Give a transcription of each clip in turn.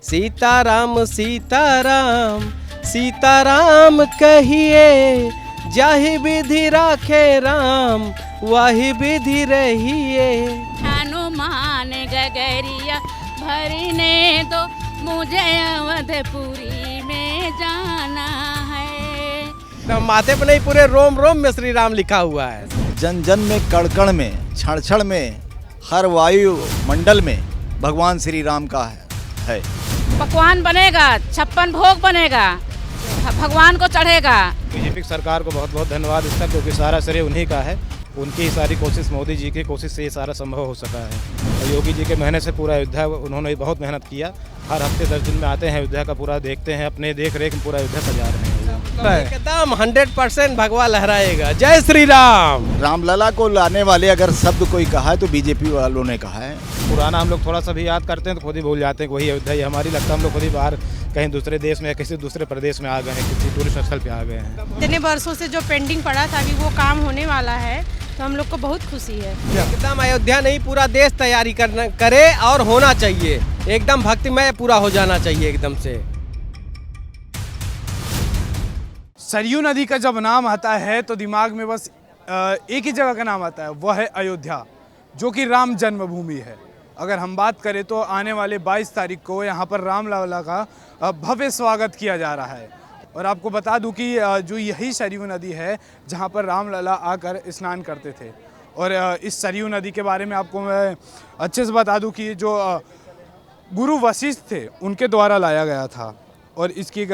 सीताराम सीताराम सीताराम कहिए, जाहि विधि राखे राम वाहि विधि रहिए। हनुमान गगरिया भरने दो, मुझे अवधपुरी में जाना है। माथे पर नहीं, पूरे रोम रोम में श्री राम लिखा हुआ है। जन जन में, कण कण में, क्षण क्षण में, हर वायु मंडल में भगवान श्री राम का है। पकवान बनेगा, 56 भोग बनेगा, भगवान को चढ़ेगा। बीजेपी सरकार को बहुत बहुत धन्यवाद इसका, क्योंकि सारा श्रेय उन्हीं का है। उनकी ही सारी कोशिश, मोदी जी की कोशिश से ये सारा संभव हो सका है। और योगी जी के मेहनत से पूरा अयोध्या, उन्होंने बहुत मेहनत किया। हर हफ्ते 10 दिन में आते हैं, अयोध्या का पूरा देखते हैं, अपने देख रेख में पूरा अयोध्या सजा रहे हैं। एकदम 100% भगवा लहराएगा। जय श्री राम। रामलला को लाने वाले अगर शब्द कोई कहा है तो बीजेपी वालों ने कहा है। पुराना हम लोग थोड़ा सा भी याद करते हैं तो खुद ही भूल जाते हैं कि वही अयोध्या ही हमारी। लगता है हम लोग खुद ही बाहर कहीं दूसरे देश में या किसी दूसरे प्रदेश में आ गए हैं, किसी टूरिस्ट स्थल पे आ गए हैं। इतने वर्षों से जो पेंडिंग पड़ा था, अभी वो काम होने वाला है, तो हम लोग को बहुत खुशी है। एकदम अयोध्या नहीं, पूरा देश तैयारी करे और होना चाहिए। एकदम भक्तिमय पूरा हो जाना चाहिए एकदम से। सरयू नदी का जब नाम आता है तो दिमाग में बस एक ही जगह का नाम आता है, वह है अयोध्या, जो कि राम जन्मभूमि है। अगर हम बात करें तो आने वाले 22 तारीख को यहाँ पर रामलला का भव्य स्वागत किया जा रहा है। और आपको बता दूं कि जो यही सरयू नदी है जहाँ पर रामलला आकर स्नान करते थे। और इस सरयू नदी के बारे में आपको मैं अच्छे से बता दूं कि जो गुरु वशिष्ठ थे उनके द्वारा लाया गया था। और इसकी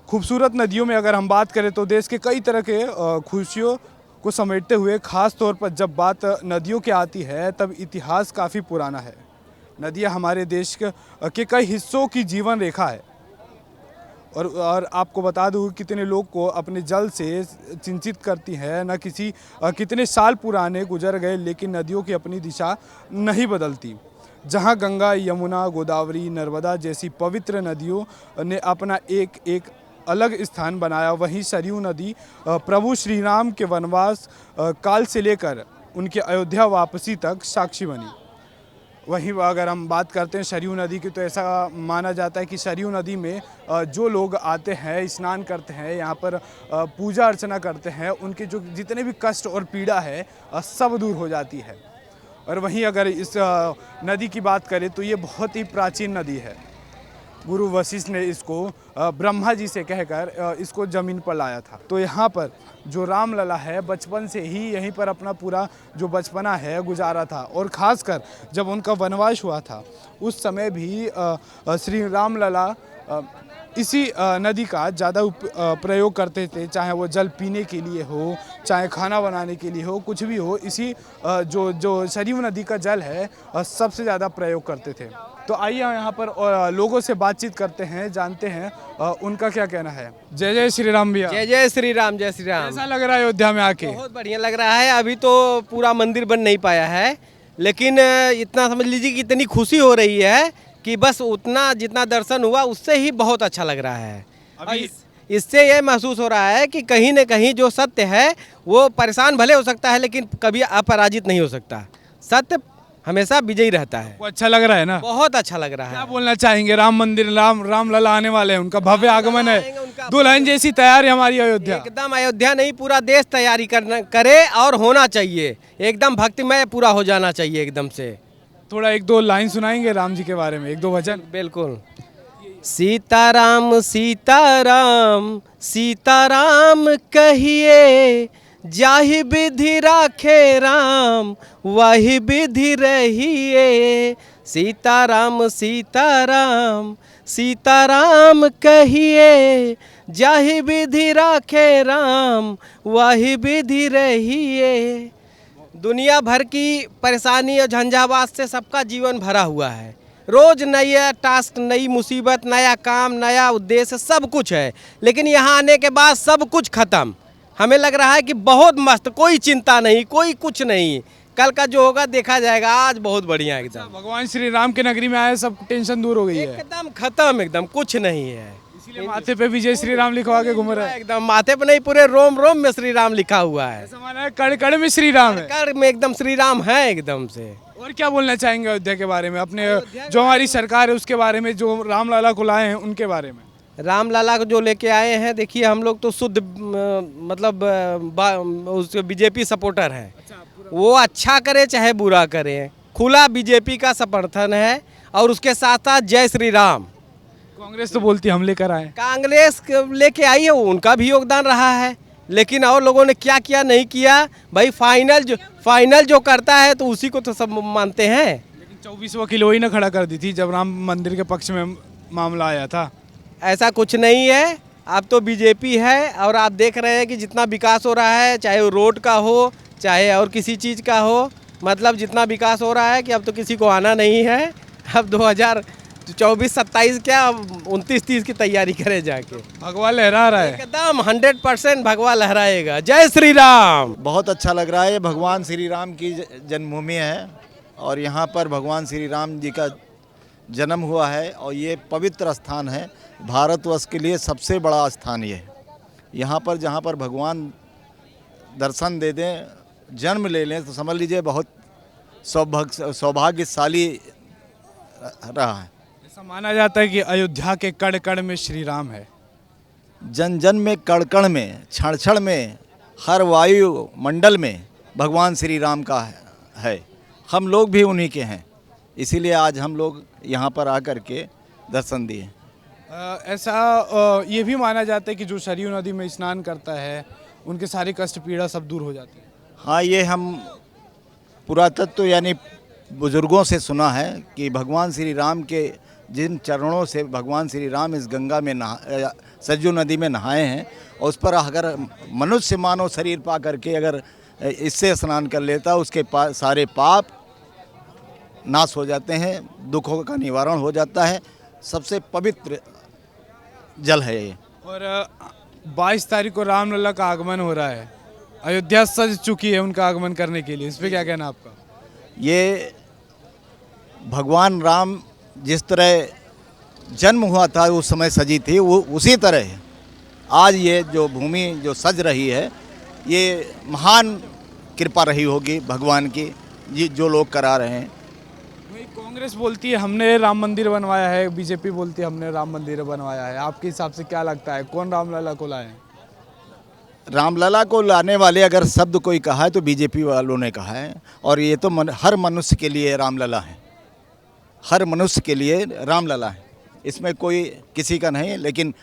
खूबसूरत नदियों में अगर हम बात करें तो देश के कई तरह के खुशियों को समेटते हुए, ख़ास तौर पर जब बात नदियों की आती है तब इतिहास काफ़ी पुराना है। नदियाँ हमारे देश के कई हिस्सों की जीवन रेखा है। और आपको बता दूँ कितने लोग को अपने जल से चिंतित करती हैं, न किसी कितने साल पुराने गुजर गए लेकिन नदियों की अपनी दिशा नहीं बदलती। जहाँ गंगा, यमुना, गोदावरी, नर्मदा जैसी पवित्र नदियों ने अपना एक एक अलग स्थान बनाया, वहीं सरयू नदी प्रभु श्री राम के वनवास काल से लेकर उनके अयोध्या वापसी तक साक्षी बनी। वहीं अगर हम बात करते हैं सरयू नदी की, तो ऐसा माना जाता है कि सरयू नदी में जो लोग आते हैं, स्नान करते हैं, यहाँ पर पूजा अर्चना करते हैं, उनके जो जितने भी कष्ट और पीड़ा है सब दूर हो जाती है। और वहीं अगर इस नदी की बात करें तो ये बहुत ही प्राचीन नदी है। गुरु वशिष्ठ ने इसको ब्रह्मा जी से कहकर इसको ज़मीन पर लाया था। तो यहाँ पर जो रामलला है बचपन से ही यहीं पर अपना पूरा जो बचपना है गुजारा था। और ख़ासकर जब उनका वनवास हुआ था उस समय भी श्री रामलला इसी नदी का ज़्यादा प्रयोग करते थे, चाहे वो जल पीने के लिए हो, चाहे खाना बनाने के लिए हो, कुछ भी हो, इसी जो सरयू नदी का जल है सबसे ज़्यादा प्रयोग करते थे। तो आइए यहाँ पर लोगों से बातचीत करते हैं, जानते हैं उनका क्या कहना है। जय जय श्री राम भैया। जय जय श्री राम। जय श्री राम। कैसा लग रहा है अयोध्या में आके? बहुत बढ़िया लग रहा है। अभी तो पूरा मंदिर बन नहीं पाया है, लेकिन इतना समझ लीजिए कि इतनी खुशी हो रही है कि बस उतना जितना दर्शन हुआ उससे ही बहुत अच्छा लग रहा है। अभी इससे ये महसूस हो रहा है कि कहीं न कहीं जो सत्य है वो परेशान भले हो सकता है लेकिन कभी अपराजित नहीं हो सकता। सत्य हमेशा विजयी रहता है। वो अच्छा लग रहा है ना? बहुत अच्छा लग रहा है। क्या बोलना चाहेंगे? राम मंदिर, रामलला आने वाले हैं, उनका भव्य आगमन है, दुल्हन जैसी तैयार है हमारी अयोध्या। एकदम अयोध्या नहीं, पूरा देश तैयारी करे और होना चाहिए। एकदम भक्तिमय पूरा हो जाना चाहिए एकदम से। थोड़ा 1-2 लाइन सुनाएंगे राम जी के बारे में, 1-2 वचन? बिल्कुल। सीताराम सीताराम सीताराम कहिए, जाहि विधि राखे राम वाहि विधि रहिए। सीताराम सीताराम सीताराम कहिए, जाहि विधि राखे राम वाहि विधि रहिए। दुनिया भर की परेशानी और झंझावात से सबका जीवन भरा हुआ है। रोज़ नया टास्क, नई मुसीबत, नया काम, नया उद्देश्य, सब कुछ है। लेकिन यहाँ आने के बाद सब कुछ ख़त्म। हमें लग रहा है कि बहुत मस्त, कोई चिंता नहीं, कोई कुछ नहीं, कल का जो होगा देखा जाएगा। आज बहुत बढ़िया एकदम। भगवान श्री राम के नगरी में आए, सब टेंशन दूर हो गई है, एकदम खत्म, एकदम कुछ नहीं है। इसलिए माथे पे भी जय श्री राम लिखवा के घूम रहा है। एकदम माथे पे नहीं, पूरे रोम रोम में श्री राम लिखा हुआ है। ऐसा माना है कड़ कड़ में श्री राम है। कर में एकदम श्री राम है एकदम से। और क्या बोलना चाहेंगे अयोध्या के बारे में, अपने जो हमारी सरकार है उसके बारे में, जो रामलला को लाए हैं उनके बारे में? रामलला को जो लेके आए हैं, देखिए हम लोग तो शुद्ध मतलब उसके बीजेपी सपोर्टर हैं। वो अच्छा करे चाहे बुरा करे, खुला बीजेपी का समर्थन है। और उसके साथ साथ जय श्री राम। कांग्रेस तो बोलती है हम लेकर आए। कांग्रेस लेके आई है, उनका भी योगदान रहा है, लेकिन और लोगों ने क्या किया नहीं किया भाई। फाइनल जो करता है तो उसी को तो सब मानते हैं। लेकिन 24 वकील वही ना खड़ा कर दी थी जब राम मंदिर के पक्ष में मामला आया था। ऐसा कुछ नहीं है, अब तो बीजेपी है। और आप देख रहे हैं कि जितना विकास हो रहा है, चाहे वो रोड का हो चाहे और किसी चीज़ का हो, मतलब जितना विकास हो रहा है कि अब तो किसी को आना नहीं है। अब 2024-27 क्या 29-30 की तैयारी करे जाके। भगवा लहरा रहा है एकदम 100% भगवा लहराएगा। जय श्री राम। बहुत अच्छा लग रहा है। ये भगवान श्री राम की जन्मभूमि है और यहाँ पर भगवान श्री राम जी का जन्म हुआ है और ये पवित्र स्थान है। भारतवर्ष के लिए सबसे बड़ा स्थान ये है। यहाँ पर जहाँ पर भगवान दर्शन दे दें, जन्म ले लें, तो समझ लीजिए बहुत सौभाग्यशाली रहा है। ऐसा माना जाता है कि अयोध्या के कण कण में श्री राम है। जन जन में कण कण में क्षण क्षण में हर वायु मंडल में भगवान श्री राम का है। हम लोग भी उन्हीं के हैं, इसीलिए आज हम लोग यहाँ पर आकर के दर्शन दिए। ऐसा ये भी माना जाता है कि जो सरयू नदी में स्नान करता है उनके सारे कष्ट पीड़ा सब दूर हो जाते हैं। हाँ, ये हम पुरातत्व यानी बुजुर्गों से सुना है कि भगवान श्री राम के जिन चरणों से भगवान श्री राम इस गंगा में सरयू नदी में नहाए हैं, और उस पर अगर मनुष्य मानव शरीर पा करके अगर इससे स्नान कर लेता, उसके सारे पाप नाश हो जाते हैं, दुखों का निवारण हो जाता है। सबसे पवित्र जल है ये। और 22 तारीख को रामलला का आगमन हो रहा है। अयोध्या सज चुकी है उनका आगमन करने के लिए, इस पर क्या कहना आपका? ये भगवान राम जिस तरह जन्म हुआ था उस समय सजी थी, वो उसी तरह है। आज ये जो भूमि जो सज रही है, ये महान कृपा रही होगी भगवान की, जी जो लोग करा रहे हैं। कांग्रेस बोलती है हमने राम मंदिर बनवाया है, बीजेपी बोलती है हमने राम मंदिर बनवाया है। आपके हिसाब से क्या लगता है कौन रामलला को लाए? रामलला को लाने वाले अगर शब्द कोई कहा है तो बीजेपी वालों ने कहा है। और ये तो हर मनुष्य के लिए रामलला है, हर मनुष्य के लिए रामलला है, इसमें कोई किसी का नहीं। लेकिन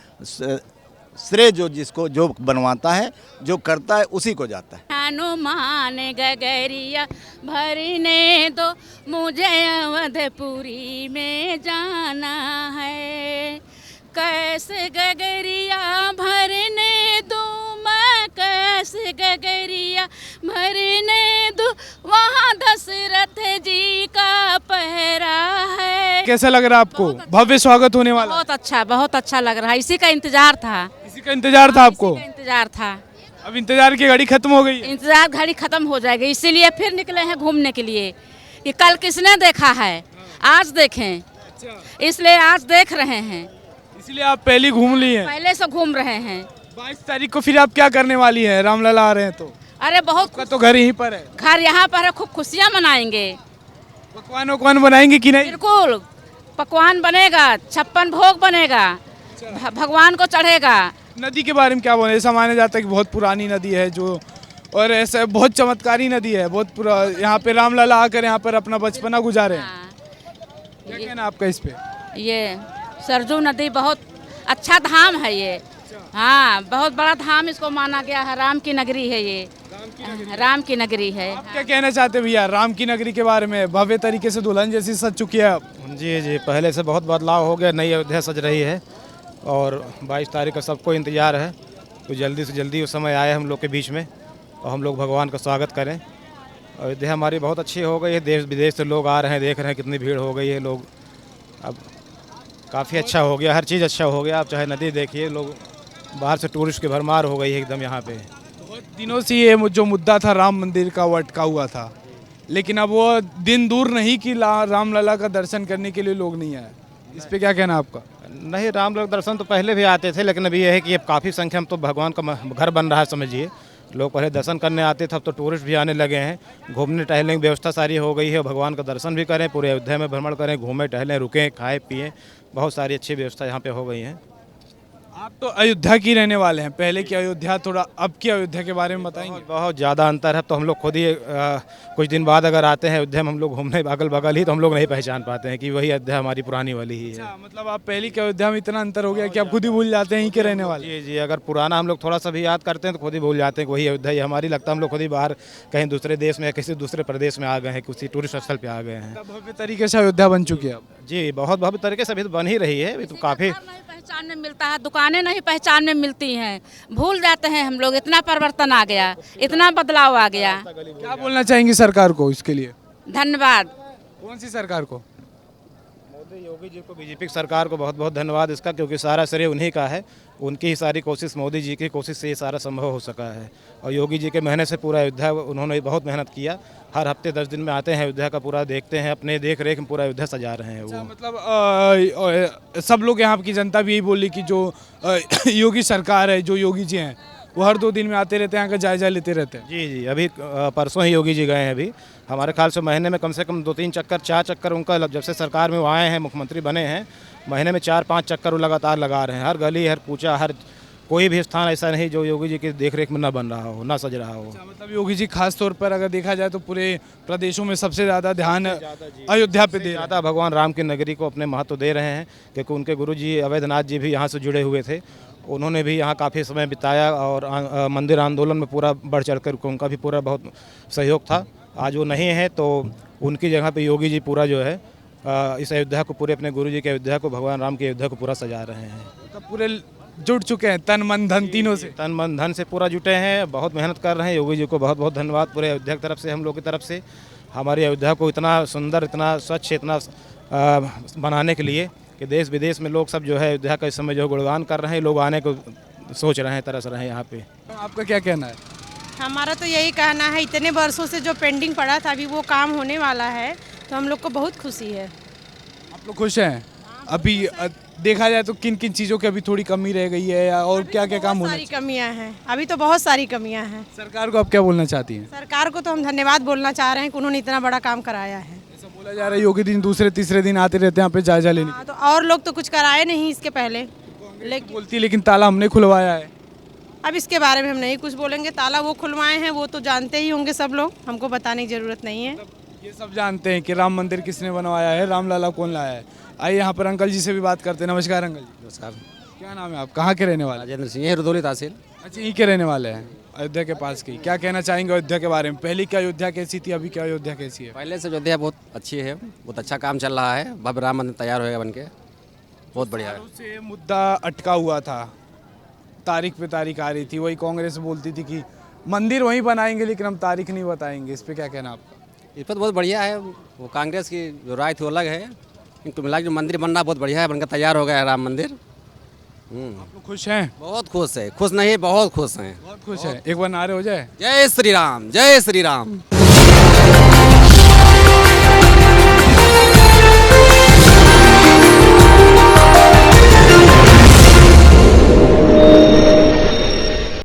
श्रेय जो जिसको जो बनवाता है, जो करता है, उसी को जाता है। हनुमान गगरिया भरने दो, मुझे अवधपुरी में जाना है। कैसे गगरिया भरने दो, मैं कैसे गगरिया भरने दो, वहाँ दशरथ जी का पहरा है। कैसा लग रहा है आपको? भव्य स्वागत होने वाला। बहुत अच्छा लग रहा है। इसी का इंतजार था। इसी का इंतजार था आपको? इंतजार था। अब इंतजार की घड़ी खत्म हो गई। इंतजार घड़ी खत्म हो जाएगी, इसीलिए फिर निकले हैं घूमने के लिए। कि कल किसने देखा है, आज देखें, इसलिए आज देख रहे हैं। इसलिए आप पहले घूम ली हैं? पहले से घूम रहे हैं। 22 तारीख को फिर आप क्या करने वाली हैं? रामलला आ रहे हैं तो? अरे बहुत तो घर यहीं पर है? घर यहाँ पर है, खूब खुशियाँ मनाएंगे। पकवान बनाएंगे कि नहीं? बिल्कुल पकवान बनेगा, 56 भोग बनेगा, भगवान को चढ़ेगा। नदी के बारे में क्या बोले? ऐसा माना जाता है कि बहुत पुरानी नदी है जो, और ऐसा बहुत चमत्कारी नदी है, बहुत पूरा। यहाँ पे रामलला आकर यहाँ पर अपना बचपना गुजारे हैं। क्या कहना आपका इस पे? ये सरयू नदी बहुत अच्छा धाम है ये। हाँ, बहुत बड़ा धाम इसको माना गया है। राम की नगरी है ये, राम की नगरी है। आप क्या कहना चाहते हैं भैया राम की नगरी के बारे में? भव्य तरीके से दुल्हन जैसी सज चुकी है अब। जी जी, पहले से बहुत बदलाव हो गया, नई अयोध्या सज रही है और 22 तारीख का सबको इंतज़ार है। तो जल्दी से जल्दी उस समय आए हम लोग के बीच में और हम लोग भगवान का स्वागत करें। अयोध्या हमारी बहुत अच्छी हो गई है, देश विदेश से लोग आ रहे हैं, देख रहे हैं कितनी भीड़ हो गई है। लोग अब काफ़ी अच्छा हो गया, हर चीज़ अच्छा हो गया। आप चाहे नदी देखिए, लोग बाहर से टूरिस्ट की भरमार हो गई है एकदम यहाँ पे। बहुत दिनों से ये जो मुद्दा था राम मंदिर का, वो अटका हुआ था, लेकिन अब वो दिन दूर नहीं कि रामलला का दर्शन करने के लिए लोग नहीं आए। इस पे क्या कहना आपका? नहीं, राम लोग दर्शन तो पहले भी आते थे, लेकिन अभी यह है कि अब काफ़ी संख्या में तो भगवान का घर बन रहा है समझिए। लोग पहले दर्शन करने आते थे, अब तो टूरिस्ट भी आने लगे हैं। घूमने टहलने की व्यवस्था सारी हो गई है, भगवान का दर्शन भी करें, पूरे अयोध्या में भ्रमण करें, घूमें टहलें, रुकें, खाएं पिएं, बहुत सारी अच्छी व्यवस्था यहाँ पे हो गई हैं। आप तो अयोध्या की रहने वाले हैं, पहले की अयोध्या थोड़ा अब की अयोध्या के बारे में बताएंगे? बहुत ज़्यादा अंतर है। तो हम लोग खुद ही कुछ दिन बाद अगर आते हैं अयोध्या में, हम लोग घूमने अगल बगल ही, तो हम लोग नहीं पहचान पाते हैं कि वही अयोध्या हमारी पुरानी वाली ही है। अच्छा, मतलब आप पहले की अयोध्या में इतना अंतर हो गया कि आप खुद ही भूल जाते हैं यहीं के रहने वाले? जी जी, अगर पुराना हम लोग थोड़ा सा भी याद करते हैं तो खुद ही भूल जाते हैं कि वही अयोध्या ही हमारी। लगता है हम लोग खुद ही बाहर कहीं दूसरे देश में या किसी दूसरे प्रदेश में आ गए हैं, किसी टूरिस्ट स्थल पे आ गए हैं। भव्य तरीके से अयोध्या बन चुकी है अब। जी, बहुत भव्य तरीके से अभी तो बन ही रही है, अभी तो काफ़ी। नहीं पहचान में मिलता है, दुकानें नहीं पहचान में मिलती हैं, भूल जाते हैं हम लोग। इतना परिवर्तन आ गया, इतना बदलाव आ गया। क्या बोलना चाहेंगी सरकार को इसके लिए? धन्यवाद। कौन सी सरकार को? मोदी योगी जी को, बीजेपी की सरकार को बहुत बहुत धन्यवाद इसका, क्योंकि सारा श्रेय उन्हीं का है। उनकी ही सारी कोशिश, मोदी जी की कोशिश से ये सारा संभव हो सका है। और योगी जी के मेहनत से पूरा अयोध्या, उन्होंने बहुत मेहनत किया। हर हफ्ते 10 दिन में आते हैं, अयोध्या का पूरा देखते हैं, अपने देख रेख में पूरा अयोध्या सजा रहे हैं वो। मतलब सब लोग यहाँ की जनता भी यही बोली कि जो योगी सरकार है, जो योगी जी हैं, वो हर 2 दिन में आते रहते हैं, यहाँ का जायजा लेते रहते हैं। जी जी, अभी परसों ही योगी जी गए हैं। अभी हमारे ख्याल से महीने में कम से कम 2-3 चक्कर, 4 चक्कर उनका, जब से सरकार में वो आए हैं, मुख्यमंत्री बने हैं, महीने में 4-5 चक्कर वो लगातार लगा रहे हैं। हर गली, हर कूचा, हर कोई भी स्थान ऐसा नहीं जो योगी जी की देखरेख में न बन रहा हो, न सज रहा हो। मतलब योगी जी खास तौर पर अगर देखा जाए तो पूरे प्रदेशों में सबसे ज़्यादा ध्यान अयोध्या पे दे ज़्यादा भगवान राम की नगरी को अपने महत्व दे रहे हैं, क्योंकि उनके गुरु जी अवैधनाथ जी भी यहाँ से जुड़े हुए थे। उन्होंने भी यहाँ काफ़ी समय बिताया और मंदिर आंदोलन में पूरा बढ़ चढ़ कर उनका भी पूरा बहुत सहयोग था। आज वो नहीं है तो उनकी जगह पे योगी जी पूरा जो है इस अयोध्या को, पूरे अपने गुरु जी की अयोध्या को, भगवान राम की अयोध्या को पूरा सजा रहे हैं। तो पूरे जुट चुके हैं, तन मन धन तीनों से। तन मन धन से पूरा जुटे हैं, बहुत मेहनत कर रहे हैं। योगी जी को बहुत बहुत धन्यवाद पूरे अयोध्या की तरफ से, हम लोग की तरफ से। हमारी अयोध्या को इतना सुंदर, इतना स्वच्छ, इतना बनाने के लिए कि देश विदेश में लोग सब जो है अयोध्या का इस समय जो गुणगान कर रहे हैं, लोग आने को सोच रहे हैं, तरस रहे हैं यहाँ पे। आपका क्या कहना है? हमारा तो यही कहना है, इतने वर्षों से जो पेंडिंग पड़ा था अभी वो काम होने वाला है, तो हम लोग को बहुत खुशी है। आप लोग खुश हैं? अभी देखा जाए तो किन किन चीज़ों की अभी थोड़ी कमी रह गई है और क्या क्या काम होना सारी कमियां हैं, अभी तो बहुत सारी कमियां हैं। सरकार को आप क्या बोलना चाहती हैं? सरकार को तो हम धन्यवाद बोलना चाह रहे हैं कि उन्होंने इतना बड़ा काम कराया है। ऐसा बोला जा रहा है योगी दिन दूसरे तीसरे दिन आते रहते हैं यहाँ पे जायजा लेने। हाँ, तो और लोग तो कुछ कराए नहीं इसके पहले, लेकिन बोलती लेकिन ताला हमने खुलवाया है। अब इसके बारे में हम नहीं कुछ बोलेंगे। ताला वो खुलवाए हैं वो तो जानते ही होंगे सब लोग, हमको बताने की जरूरत नहीं है। ये सब जानते हैं कि राम मंदिर किसने बनवाया है, राम लाला कौन लाया है। आइए यहाँ पर अंकल जी से भी बात करते हैं। नमस्कार अंकल जी। नमस्कार। क्या नाम है आप, कहाँ के रहने वाले? राजेंद्र सिंह है, रुदौली तहसील। अच्छा, यहीं के रहने वाले हैं, अयोध्या के पास की। क्या कहना चाहेंगे अयोध्या के बारे में? पहले की अयोध्या कैसी थी, अभी की अयोध्या कैसी है? पहले से अयोध्या बहुत अच्छी है, बहुत अच्छा काम चल रहा है। भव्य राम मंदिर तैयार होएगा बनके, बहुत बढ़िया है। उससे मुद्दा अटका हुआ था, तारीख पे तारीख आ रही थी, वही कांग्रेस बोलती थी कि मंदिर वहीं बनाएंगे लेकिन हम तारीख नहीं बताएंगे। इस पे क्या कहना आपका? इस पर बहुत बढ़िया है, वो कांग्रेस की जो राय थी वो अलग है, किंतु मिला जो मंदिर बन रहा बहुत बढ़िया है, बनकर तैयार हो गया है राम मंदिर। आप लोग खुश हैं? बहुत खुश है, खुश नहीं बहुत खुश हैं। बहुत खुश है। एक बार नारे हो जाए, जय श्री राम, जय श्री राम।